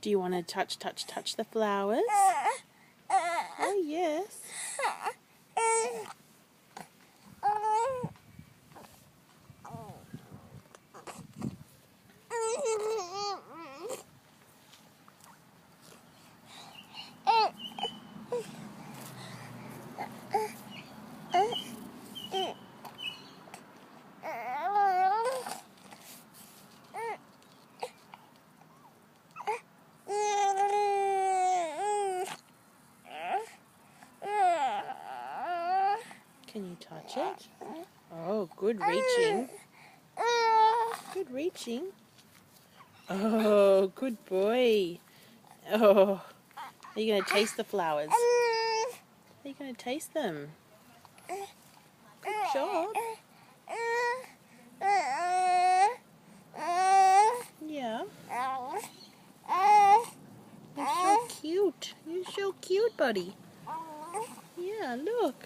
Do you want to touch the flowers? Oh, yes. Can you touch it? Oh, good reaching. Good reaching. Oh, good boy. Oh, are you going to taste the flowers? Are you going to taste them? Good job. Yeah. You're so cute. You're so cute, buddy. Yeah, look.